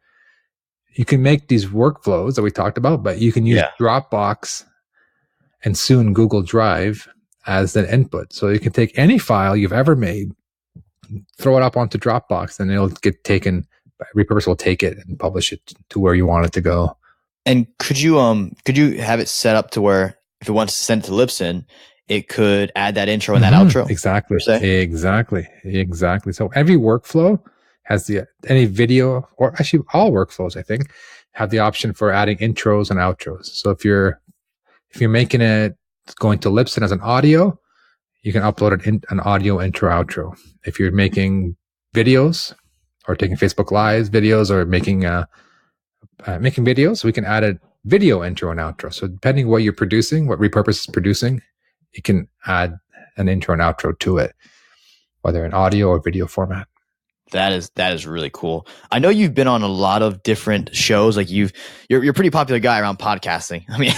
you can make these workflows that we talked about, but you can use Dropbox and soon Google Drive as an input. So you can take any file you've ever made, throw it up onto Dropbox, and it'll get taken. Repurpose will take it and publish it to where you want it to go. And could you have it set up to where if it wants to send it to Libsyn, it could add that intro and that outro? Exactly. So every workflow has any video, or actually all workflows, I think, have the option for adding intros and outros. So if you're making it going to Libsyn as an audio, you can upload an audio intro outro. If you're making videos or taking Facebook Live videos or making videos, we can add a video intro and outro. So depending what you're producing, what Repurpose is producing, you can add an intro and outro to it. whether in audio or video format. That is really cool. I know you've been on a lot of different shows. Like you're a pretty popular guy around podcasting. I mean,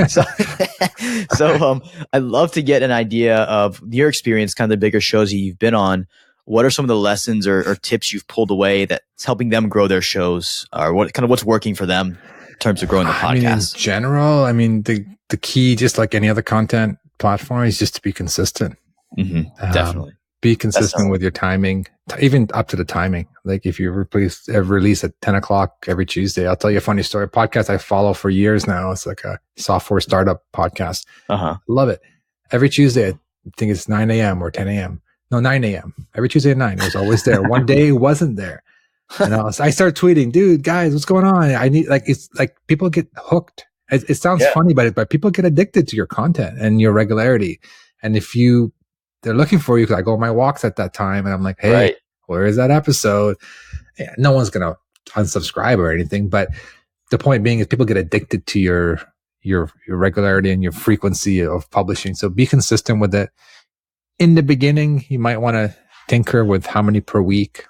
so I'd love to get an idea of your experience, kind of the bigger shows that you've been on. What are some of the lessons or tips you've pulled away that's helping them grow their shows, or what's working for them in terms of growing the podcast? I mean, in general, the key, just like any other content platform, is just to be consistent. Mm-hmm. Definitely. Be consistent with your timing, even up to the timing. Like if you release at 10 o'clock every Tuesday, I'll tell you a funny story. A podcast I follow for years now. It's like a software startup podcast. Love it. Every Tuesday, I think it's 9 a.m. or 10 a.m. No, 9 a.m. Every Tuesday at 9. It was always there. One day it wasn't there. And I start tweeting, dude, guys, what's going on? I need, it's like people get hooked. It sounds funny, but people get addicted to your content and your regularity. And if they're looking for you, because I go on my walks at that time and I'm like, hey, where is that episode? Yeah, no one's going to unsubscribe or anything. But the point being is people get addicted to your regularity and your frequency of publishing. So be consistent with it. In the beginning, you might want to tinker with how many per week.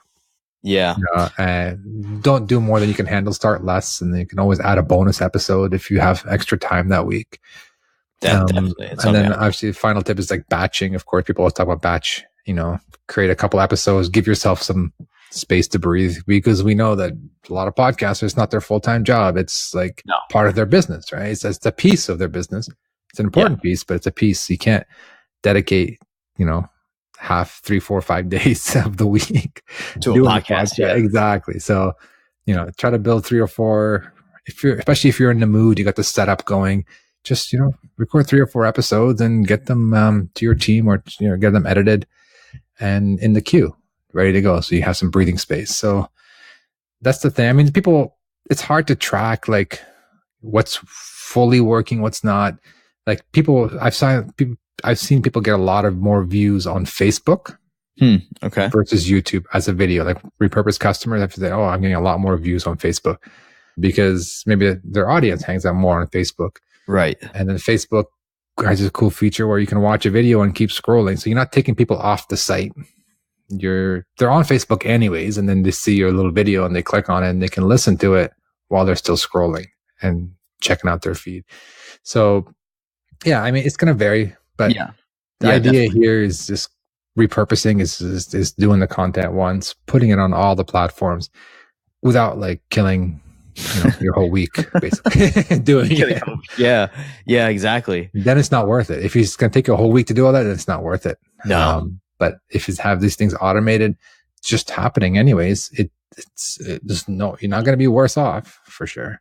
Yeah. And don't do more than you can handle. Start less. And then you can always add a bonus episode if you have extra time that week. Definitely. And then obviously the final tip is like batching. Of course, people always talk about batch, create a couple episodes, give yourself some space to breathe, because we know that a lot of podcasters, it's not their full-time job. It's like part of their business, right? It's a piece of their business. It's an important piece, but it's a piece. You can't dedicate, half, 3, 4, 5 days of the week to a podcast. Yeah, exactly. So, try to build 3 or 4, especially if you're in the mood, you got the setup going. Just, record 3 or 4 episodes and get them to your team, or, get them edited and in the queue, ready to go. So you have some breathing space. So that's the thing. I mean, it's hard to track like what's fully working, what's not. Like I've seen people get a lot of more views on Facebook versus YouTube as a video. Like repurposed customers have to say, oh, I'm getting a lot more views on Facebook because maybe their audience hangs out more on Facebook. Right. And then Facebook has a cool feature where you can watch a video and keep scrolling. So you're not taking people off the site. They're on Facebook anyways, and then they see your little video and they click on it and they can listen to it while they're still scrolling and checking out their feed. So yeah, I mean, it's going to vary, but the idea here is just repurposing is doing the content once, putting it on all the platforms without like killing your whole week, basically doing it. Yeah, exactly. Then it's not worth it. If it's going to take you a whole week to do all that, then it's not worth it. No. But if you have these things automated, just happening anyways, you're not going to be worse off for sure.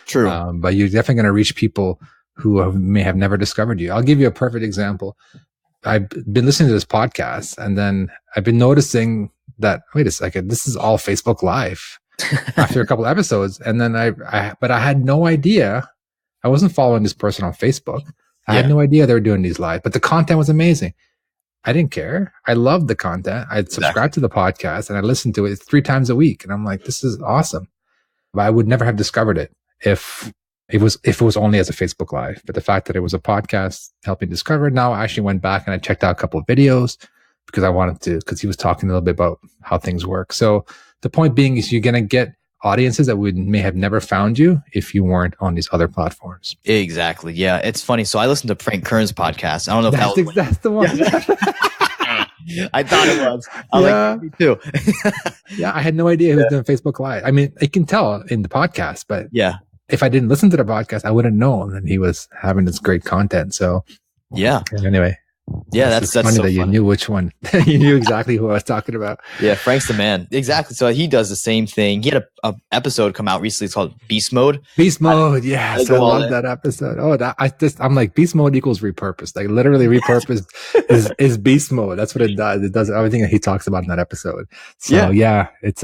True. But you're definitely going to reach people who may have never discovered you. I'll give you a perfect example. I've been listening to this podcast and then I've been noticing that, wait a second, this is all Facebook Live. After a couple of episodes. And then but I had no idea. I wasn't following this person on Facebook. I had no idea they were doing these live, but the content was amazing. I didn't care. I loved the content. I'd subscribed to the podcast and I listened to it 3 times a week. And I'm like, this is awesome. But I would never have discovered it if it was only as a Facebook Live. But the fact that it was a podcast helped me discover it. Now I actually went back and I checked out a couple of videos because he was talking a little bit about how things work. So the point being is you're going to get audiences that may have never found you if you weren't on these other platforms. Exactly. Yeah. It's funny. So I listened to Frank Kern's podcast. I don't know if that's the one. Yeah. I thought it was. Like, me too. Yeah. I had no idea he was doing Facebook Live. I mean, I can tell in the podcast, but if I didn't listen to the podcast, I wouldn't know that he was having this great content. So anyway. Yeah, that's funny so that you knew which one. You knew exactly who I was talking about. Yeah, Frank's the man. Exactly. So he does the same thing. He had a episode come out recently. It's called Beast Mode. Beast Mode. Yes, I love that episode. Oh, I'm like Beast Mode equals repurposed. Like literally repurposed is Beast Mode. That's what it does. It does everything that he talks about in that episode. So it's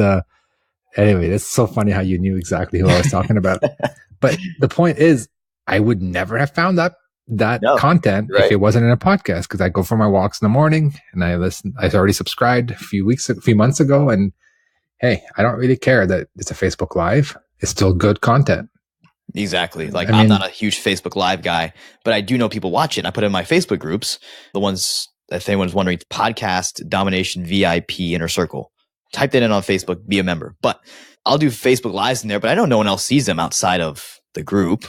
anyway, it's so funny how you knew exactly who I was talking about. But the point is, I would never have found that content if it wasn't in a podcast, because I go for my walks in the morning and I listen. I already subscribed a few months ago, and hey, I don't really care that it's a Facebook Live. It's still good content. Exactly. Like I'm not a huge Facebook Live guy, but I do know people watch it. I put it in my Facebook groups, the ones if anyone's wondering, it's Podcast Domination VIP Inner Circle. Type that in on Facebook, be a member. But I'll do Facebook Lives in there, but I know no one else sees them outside of the group.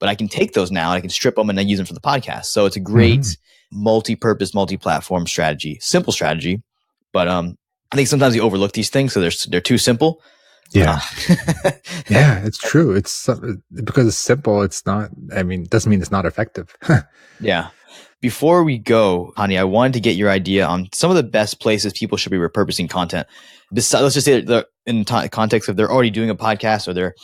But I can take those now and I can strip them and then use them for the podcast. So it's a great multi-purpose, multi-platform strategy, simple strategy. But I think sometimes you overlook these things, so they're too simple. Yeah. Yeah, it's true. It's because it's simple. It's not, I mean, it doesn't mean it's not effective. Yeah. Before we go, Hani, I wanted to get your idea on some of the best places people should be repurposing content. Besides, let's just say in context of they're already doing a podcast or they're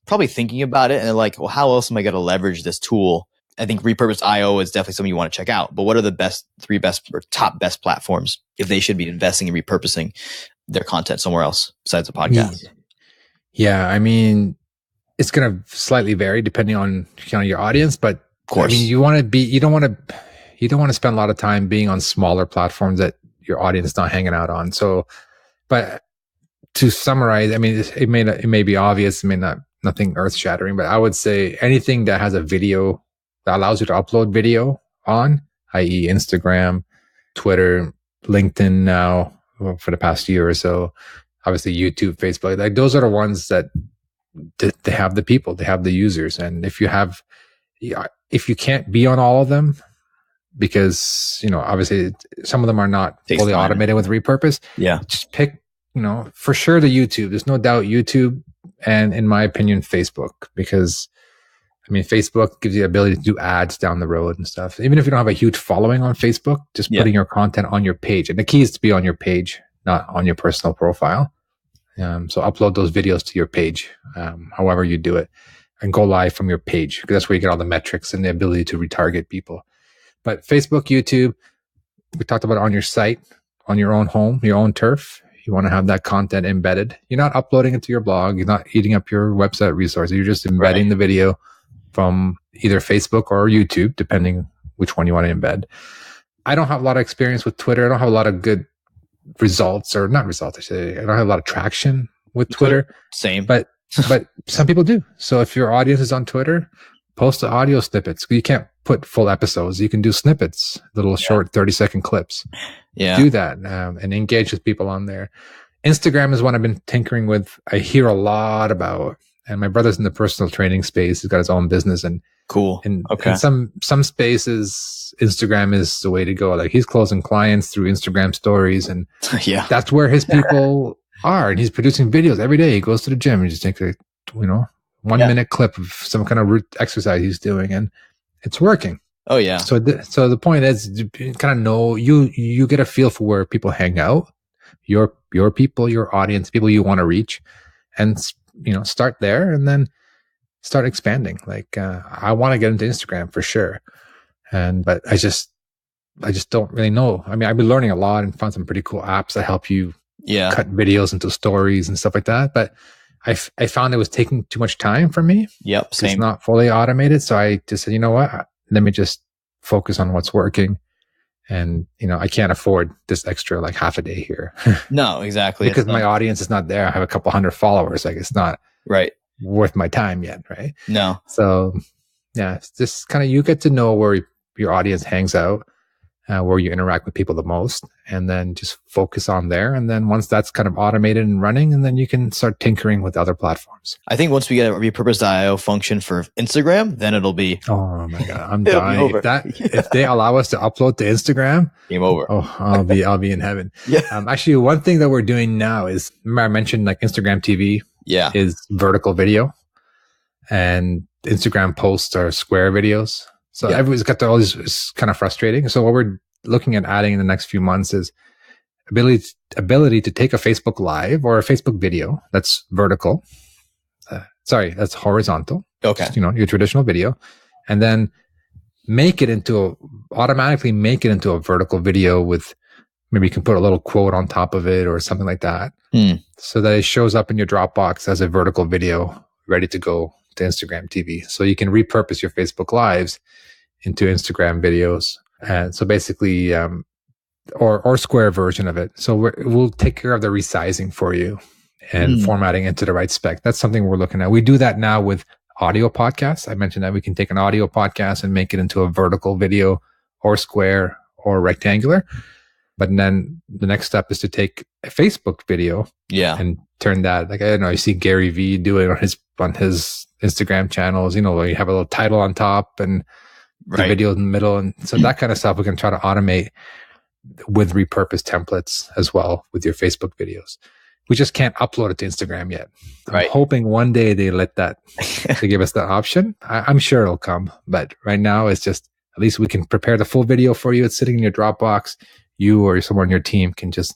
probably thinking about it and they're like, well, how else am I going to leverage this tool? I think Repurpose.io is definitely something you want to check out. But what are the three best or top best platforms if they should be investing in repurposing their content somewhere else besides the podcast? Yeah, I mean, it's going to slightly vary depending on your audience, but of course, I mean, you don't want to spend a lot of time being on smaller platforms that your audience is not hanging out on. So, but to summarize, I mean, it may be obvious, it may not, nothing earth shattering, but I would say anything that has a video that allows you to upload video on, i.e. Instagram, Twitter, LinkedIn now for the past year or so, obviously YouTube, Facebook, like those are the ones that they have the people, they have the users. And if you can't be on all of them, because, obviously some of them are not fully automated with repurpose. Yeah. Just pick, for sure the YouTube, there's no doubt YouTube. And in my opinion, Facebook, because I mean, Facebook gives you the ability to do ads down the road and stuff. Even if you don't have a huge following on Facebook, just putting your content on your page. And the key is to be on your page, not on your personal profile. So upload those videos to your page, however you do it, and go live from your page, because that's where you get all the metrics and the ability to retarget people. But Facebook, YouTube, we talked about it on your site, on your own home, your own turf. You want to have that content embedded. You're not uploading it to your blog. You're not eating up your website resources. You're just embedding the video from either Facebook or YouTube, depending which one you want to embed. I don't have a lot of experience with Twitter. I don't have a lot of good results, or not results, I say. I don't have a lot of traction with Twitter. Same. But some people do. So if your audience is on Twitter, post the audio snippets. You can't put full episodes. You can do snippets, little short 30-second clips. Yeah. Do that and engage with people on there. Instagram is one I've been tinkering with. I hear a lot about, and my brother's in the personal training space. He's got his own business, and cool. In some spaces, Instagram is the way to go. Like he's closing clients through Instagram stories, and that's where his people are. And he's producing videos every day. He goes to the gym and just takes a 1 minute clip of some kind of root exercise he's doing, and it's working. Oh yeah. So the point is, you kind of know, you get a feel for where people hang out, your people, your audience, people you want to reach, and start there and then start expanding. Like I want to get into Instagram for sure, but I just don't really know. I mean, I've been learning a lot and found some pretty cool apps that help you cut videos into stories and stuff like that. But I found it was taking too much time for me. Yep, same. It's not fully automated. So I just said, you know what? Let me just focus on what's working. And, I can't afford this extra like half a day here. No, exactly. Because my audience is not there. I have a couple hundred followers. Like it's not worth my time yet. Right. No. So yeah, it's just kind of, you get to know where your audience hangs out, where you interact with people the most, and then just focus on there. And then once that's kind of automated and running, and then you can start tinkering with other platforms. I think once we get a repurpose.io function for Instagram, then it'll be. Oh my God, I'm dying. If they allow us to upload to Instagram, game over. Oh, I'll be in heaven. Yeah. Actually, one thing that we're doing now is, remember I mentioned like Instagram TV is vertical video, and Instagram posts are square videos. So everyone's got all these, it's kind of frustrating. So what we're looking at adding in the next few months is ability to take a Facebook Live or a Facebook video that's vertical. That's horizontal. Okay. Just, your traditional video, and then automatically make it into a vertical video with, maybe you can put a little quote on top of it or something like that. So that it shows up in your Dropbox as a vertical video ready to go to Instagram TV. So you can repurpose your Facebook Lives into Instagram videos. And so basically, or square version of it. So we'll take care of the resizing for you and formatting into the right spec. That's something we're looking at. We do that now with audio podcasts. I mentioned that we can take an audio podcast and make it into a vertical video or square or rectangular. But then the next step is to take a Facebook video and turn that, like, I don't know, you see Gary Vee do it on his Instagram channels, where you have a little title on top and the video in the middle. And so that kind of stuff we can try to automate with repurposed templates as well with your Facebook videos. We just can't upload it to Instagram yet. I'm hoping one day they let that, to give us that option. I'm sure it'll come, but right now it's just, at least we can prepare the full video for you. It's sitting in your Dropbox. You or someone on your team can just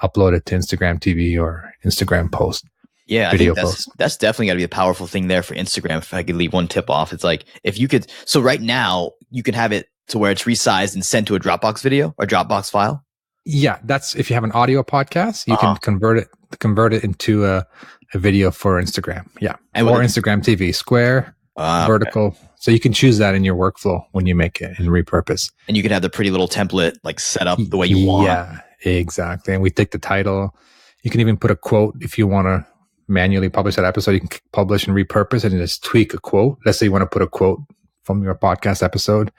upload it to Instagram TV or Instagram post. Yeah, I think that's definitely got to be a powerful thing there for Instagram. If I could leave one tip off, it's like, if you could, so right now you can have it to where it's resized and sent to a Dropbox video or Dropbox file. Yeah, that's if you have an audio podcast, you can convert it into a video for Instagram. Yeah, or Instagram TV, square, vertical. Okay. So you can choose that in your workflow when you make it and repurpose. And you can have the pretty little template like set up the way you want. Yeah, exactly. And we take the title. You can even put a quote if you want to manually publish that episode. You can publish and repurpose it and just tweak a quote. Let's say you want to put a quote from your podcast episode.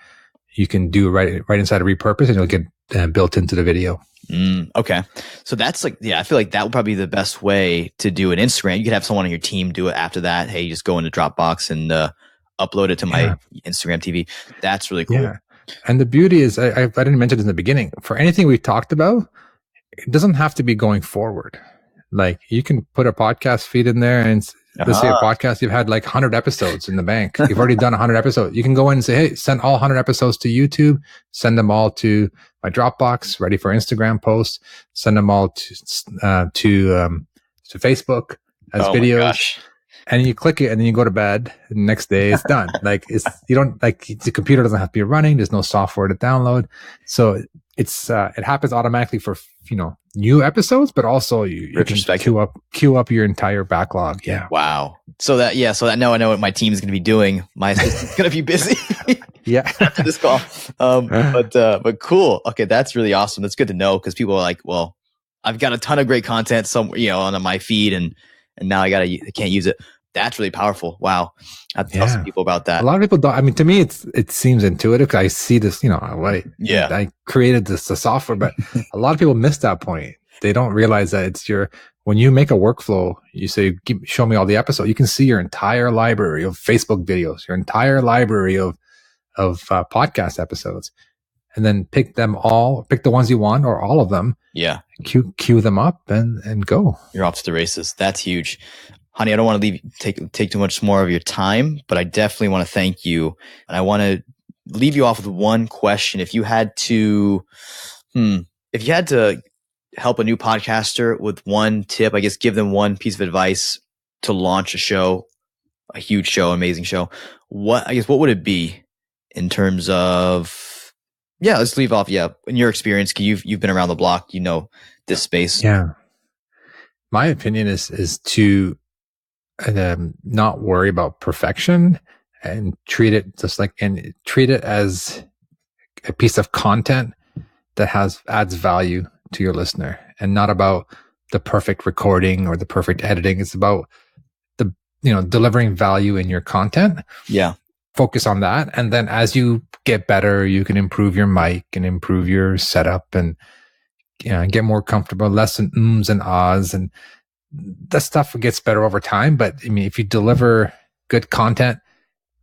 You can do right inside of repurpose, and it'll get built into the video. Okay. So that's like, I feel like that would probably be the best way to do an Instagram. You could have someone on your team do it after that. Hey, you just go into Dropbox and upload it to my Instagram TV. That's really cool. Yeah. And the beauty is, I didn't mention it in the beginning, for anything we talked about, it doesn't have to be going forward. Like, you can put a podcast feed in there, and let's say a podcast, you've had like 100 episodes in the bank. You've already done 100 episodes. You can go in and say, hey, send all 100 episodes to YouTube, send them all to my Dropbox, ready for Instagram posts, send them all to Facebook as videos. My gosh. And you click it and then you go to bed. And the next day it's done. The computer doesn't have to be running. There's no software to download. So it happens automatically for, new episodes, but also you can queue up your entire backlog. Yeah. Wow. So that now I know what my team is going to be doing. My assistant's going to be busy. Yeah. After this call. But cool. Okay. That's really awesome. That's good to know, because people are like, well, I've got a ton of great content on my feed and now I can't use it. That's really powerful. Wow. I'll tell some people about that. A lot of people don't. I mean, to me, it seems intuitive. I see this, I created the software, but a lot of people miss that point. They don't realize that when you make a workflow, you say, show me all the episodes. You can see your entire library of Facebook videos, your entire library of podcast episodes, and then pick them all, pick the ones you want or all of them. Yeah. Queue them up and go. You're off to the races. That's huge. Hani, I don't want to take too much more of your time, but I definitely want to thank you. And I want to leave you off with one question. If you had to help a new podcaster with one tip, I guess give them one piece of advice to launch a show, a huge show, amazing show, what would it be in terms of, let's leave off. Yeah. In your experience, you've been around the block, this space. Yeah. My opinion is to not worry about perfection and treat it as a piece of content that adds value to your listener, and not about the perfect recording or the perfect editing. It's about delivering value in your content. Yeah. Focus on that. And then as you get better, you can improve your mic and improve your setup and get more comfortable, less ums and ahs, and that stuff gets better over time. But I mean, if you deliver good content,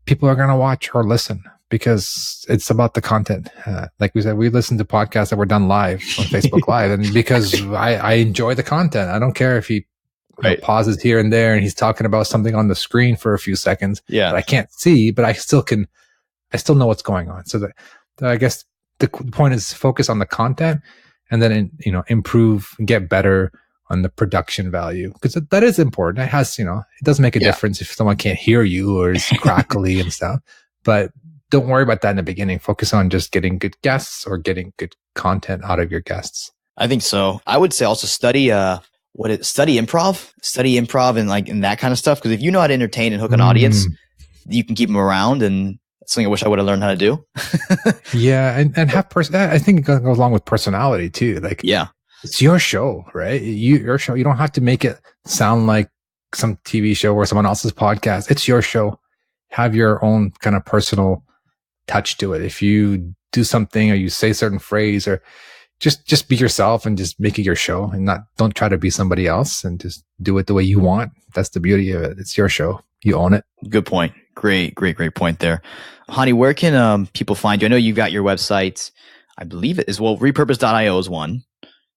people are going to watch or listen, because it's about the content. Like we said, we listen to podcasts that were done live on Facebook Live, and because I enjoy the content. I don't care if he pauses here and there and he's talking about something on the screen for a few seconds that I can't see, but I still know what's going on. So I guess the point is focus on the content, and then improve and get better on the production value, because that is important. It has, it does make a difference if someone can't hear you or is crackly and stuff, but don't worry about that in the beginning. Focus on just getting good guests or getting good content out of your guests. I think so. I would say also study improv and that kind of stuff. Because if you know how to entertain and hook an audience, you can keep them around, and that's something I wish I would have learned how to do. Yeah. And have I think it goes along with personality too. Like, it's your show, right? Your show. You don't have to make it sound like some TV show or someone else's podcast. It's your show. Have your own kind of personal touch to it. If you do something or you say a certain phrase, or just be yourself and just make it your show, and don't try to be somebody else, and just do it the way you want. That's the beauty of it. It's your show. You own it. Good point. Great point there. Hani, where can people find you? I know you've got your website. I believe it is, repurpose.io is one.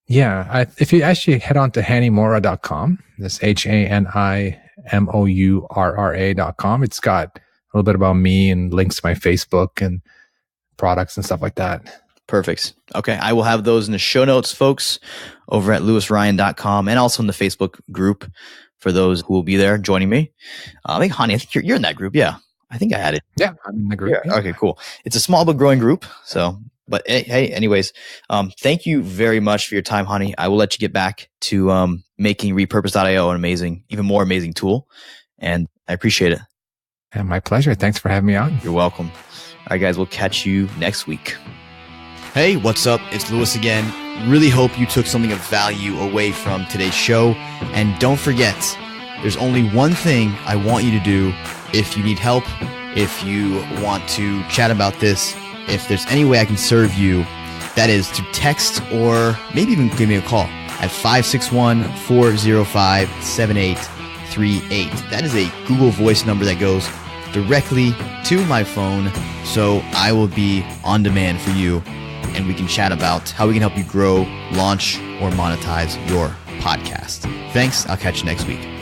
Yeah. If you actually head on to hanimourra.com, that's HANIMOURRA.com. It's got a little bit about me and links to my Facebook and products and stuff like that. Perfect. Okay. I will have those in the show notes, folks, over at lewisryan.com, and also in the Facebook group for those who will be there joining me. I think, Hani, I think you're in that group. Yeah. I think I had it. Yeah, I'm in the group. Yeah. Okay, cool. It's a small but growing group. So, but hey, anyways, thank you very much for your time, Hani. I will let you get back to making repurpose.io an even more amazing tool. And I appreciate it. Yeah, my pleasure. Thanks for having me on. You're welcome. All right, guys, we'll catch you next week. Hey, what's up? It's Lewis again. Really hope you took something of value away from today's show. And don't forget, there's only one thing I want you to do if you need help, if you want to chat about this, if there's any way I can serve you, that is to text or maybe even give me a call at 561-405-7838. That is a Google Voice number that goes directly to my phone, so I will be on demand for you, and we can chat about how we can help you grow, launch, or monetize your podcast. Thanks. I'll catch you next week.